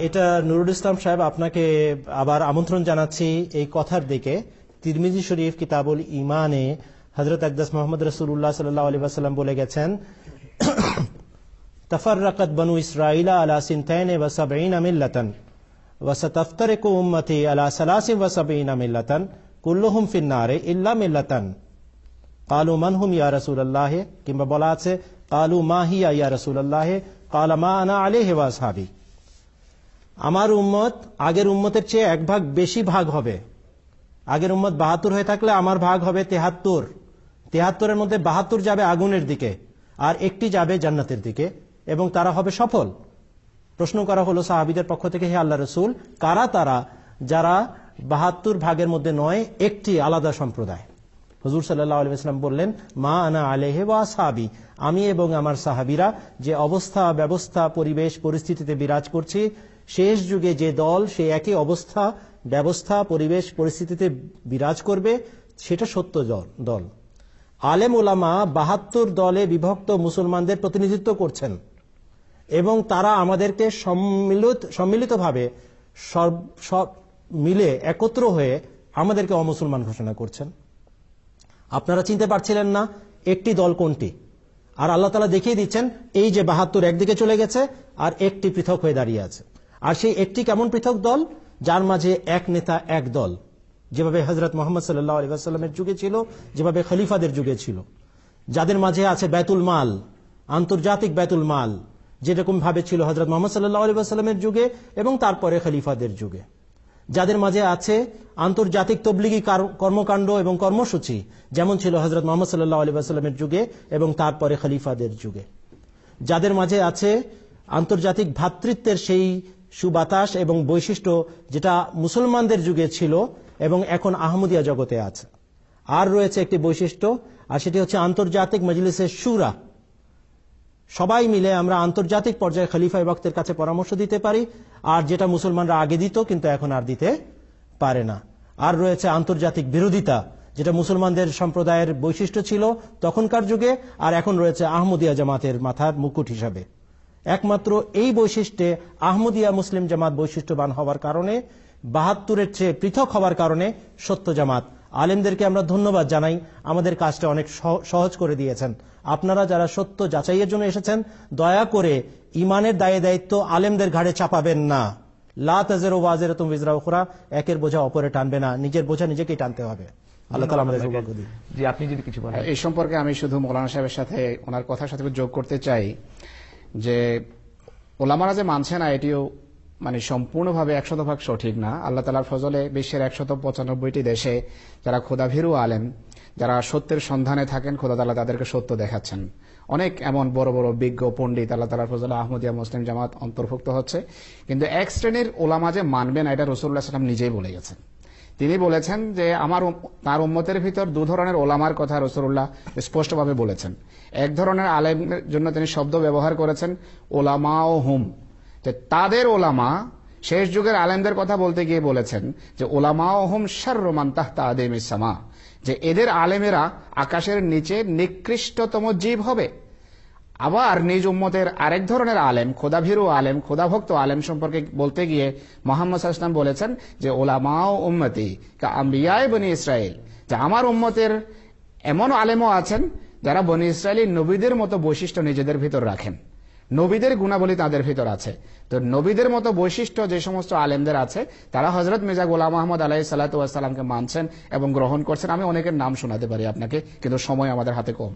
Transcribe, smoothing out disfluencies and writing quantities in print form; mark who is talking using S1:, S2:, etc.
S1: এটা নুরুল ইসলাম সাহেব, আপনাকে আবার আমন্ত্রণ জানাচ্ছি এই কথার দিকে। তিরমিজি শরীফ কিতাবুল ইমানে হযরত আকদাস মুহাম্মদ রাসূলুল্লাহ সাল্লাল্লাহু আলাইহি ওয়াসাল্লাম বলে গেছেন, তাফাররাকাত বনু ইসরাঈলা আলা সিনতাইনি ওয়া সাবঈনা মিল্লাতান ওয়া সাতাফতারিকু উম্মতি আলা সালাসিন ওয়া সাবঈনা মিল্লাতান কুল্লুহুম ফিন নারে ইল্লা মিল্লাতান ক্বালু মান হুম ইয়া রাসূলুল্লাহ, কিংবা বলা আছে ক্বালু মা হিয়া ইয়া রাসূলুল্লাহ, ক্বালা মা আনা আলাইহি ওয়া আসহাবি। আমার উম্মত আগের উম্মতের চেয়ে এক ভাগ বেশি ভাগ হবে। আগের উম্মত ৭২ হয়ে থাকলে আমার ভাগ হবে ৭৩। ৭৩-এর মধ্যে ৭২ যাবে আগুনের দিকে আর একটি যাবে জান্নাতের দিকে, এবং তারা হবে সফল। প্রশ্ন করা হলো সাহাবীদের পক্ষ থেকে, হে আল্লাহর রাসূল, কারা তারা যারা ৭২ ভাগের মধ্যে নয়, একটি আলাদা সম্প্রদায়? হুজুর সাল্লাল্লাহু আলাইহি ওয়াসাল্লাম বললেন, মা আনা আলাইহি ওয়া আসহাবি, আমি এবং আমার সাহাবীরা যে অবস্থা ব্যবস্থা পরিবেশ পরিস্থিতিতে বিরাজ করছি, শেষ যুগে যে দল সেই একই অবস্থা ব্যবস্থা পরিবেশ পরিস্থিতিতে বিরাজ করবে, সেটা সত্য দল। আলেম ওলামা ৭২ দলে বিভক্ত মুসলমানদের প্রতিনিধিত্ব করছেন, এবং তারা আমাদেরকে সম্মিলিতভাবে সব মিলে একত্র হয়ে আমাদেরকে অমুসলমান ঘোষণা করছেন। আপনারা চিনতে পারছিলেন না একটি দল কোনটি, আর আল্লাহ তাআলা দেখিয়ে দিচ্ছেন এই যে ৭২ একদিকে চলে গেছে আর একটি পৃথক হয়ে দাঁড়িয়ে আছে। আর সেই একটি কেমন পৃথক দল? যার মাঝে এক নেতা এক দল, যেভাবে হযরত মুহাম্মদ সাল্লাল্লাহু আলাইহি ওয়াসাল্লামের যুগে ছিল, যেভাবে খলিফাদের যুগে ছিল। যাদের মাঝে আছে বাইতুল মাল, আন্তর্জাতিক বাইতুল মাল, যেরকম ভাবে ছিল হযরত মুহাম্মদ সাল্লাল্লাহু আলাইহি ওয়াসাল্লামের যুগে এবং তারপরে খলিফাদের যুগে। যাদের মাঝে আছে আন্তর্জাতিক তবলিগি কর্মকাণ্ড এবং কর্মসূচি, যেমন ছিল হযরত মুহাম্মদ সাল্লাল্লাহু আলাইহি ওয়াসাল্লামের যুগে এবং তারপরে খলিফাদের যুগে। যাদের মাঝে আছে আন্তর্জাতিক ভ্রাতৃত্বের সেই সুবাতাস এবং বৈশিষ্ট্য, যেটা মুসলমানদের যুগে ছিল এবং এখন আহমদিয়া জগতে আছে। আর রয়েছে একটি বৈশিষ্ট্য, আর সেটি হচ্ছে আন্তর্জাতিক মজলিসে শুরা। সবাই মিলে আমরা আন্তর্জাতিক পর্যায়ে খলিফা ওয়াক্তের কাছে পরামর্শ দিতে পারি, আর যেটা মুসলমানরা আগে দিত কিন্তু এখন আর দিতে পারে না। আর রয়েছে আন্তর্জাতিক বিরোধিতা, যেটা মুসলমানদের সম্প্রদায়ের বৈশিষ্ট্য ছিল তখনকার যুগে, আর এখন রয়েছে আহমদিয়া জামাতের মাথার মুকুট হিসাবে। একমাত্র এই বৈশিষ্ট্যে আহমদিয়া মুসলিম জামাত বৈশিষ্ট্যবান হওয়ার কারণে, ৭২-এর চেয়ে পৃথক হওয়ার কারণে সত্য জামাত। আলেমদেরকে আমরা ধন্যবাদ জানাই, আমাদের কাজটা অনেক সহজ করে দিয়েছেন। আপনারা যারা সত্য যাচাইয়ের জন্য এসেছেন, দয়া করে ইমানের দায়ে দায়িত্ব আলেমদের ঘাড়ে চাপাবেন না। লা তাজিরু ওয়াজিরাতুন বিজরা উখরা, একের বোঝা অপরে টানবে না, নিজের বোঝা নিজেকেই টানতে হবে। আল্লাহ তাআলা আমাদের সৌভাগ্য দিন।
S2: জি, আপনি যদি কিছু বলেন
S3: এই সম্পর্কে। আমি শুধু মৌলানা সাহেবের সাথে ওনার কথার সাথে যোগ করতে চাই যে ওলামারা যে মানছে না, এটিও মানে সম্পূর্ণভাবে ১০০% সঠিক না। আল্লাহ তাআলার ফজলে বিশ্বের ১৯৫টি দেশে যারা খোদাভীরু আলেম, যারা সত্যের সন্ধানে থাকেন, খোদা তাআলা তাদেরকে সত্য দেখাচ্ছেন। অনেক এমন বড় বড় বিজ্ঞ পণ্ডিত আল্লাহ তাআলার ফজলে আহমদিয়া মুসলিম জামাত অন্তর্ভুক্ত হচ্ছে। কিন্তু এক শ্রেণীর ওলামা যে মানবে না, এটা রাসূলুল্লাহ সাল্লাল্লাহু আলাইহি ওয়াসাল্লাম নিজেই বলে গেছেন। তিনি বলেছেন যে তার উম্মতের ভিতর ২ ধরনের ওলামার কথা রাসূলুল্লাহ স্পষ্টভাবে বলেছেন। এক ধরনের আলেমের জন্য তিনি শব্দ ব্যবহার করেছেন ওলামা ও হুম, যে তাদের ওলামা। শেষ যুগের আলেমদের কথা বলতে গিয়ে বলেছেন যে ওলামা ও হুম শাররু মান তাহতা আদিমিস সামা, যে এদের আলেমেরা আকাশের নিচে নিকৃষ্টতম জীব হবে। আবার নিজ উম্মতের আরেক ধরনের আলেম, খোদাভীরু আলেম, খোদাভক্ত আলেম সম্পর্কে বলতে গিয়ে মুহাম্মদ সাল্লাল্লাহু আলাইহি ওয়াসাল্লাম বলেছেন যে ওলামা ও উম্মতি কা আম্বিয়ায়ে বনি ইসরাইল, যে আমার উম্মতের এমন আলেমও আছেন যারা বনি ইসরাইলি নবীদের মতো বৈশিষ্ট্য নিজেদের ভিতর রাখেন, নবীদের গুণাবলী তাদের ভিতর আছে। তো নবীদের মতো বৈশিষ্ট্য যে সমস্ত আলেমদের আছে, তারা হযরত মির্জা গোলাম আহমদ আলাইহিস সালাতু ওয়াস সালামকে মানছেন এবং গ্রহণ করছেন। আমি অনেকের নাম শোনাতে পারি আপনাকে, কিন্তু সময় আমাদের হাতে কম।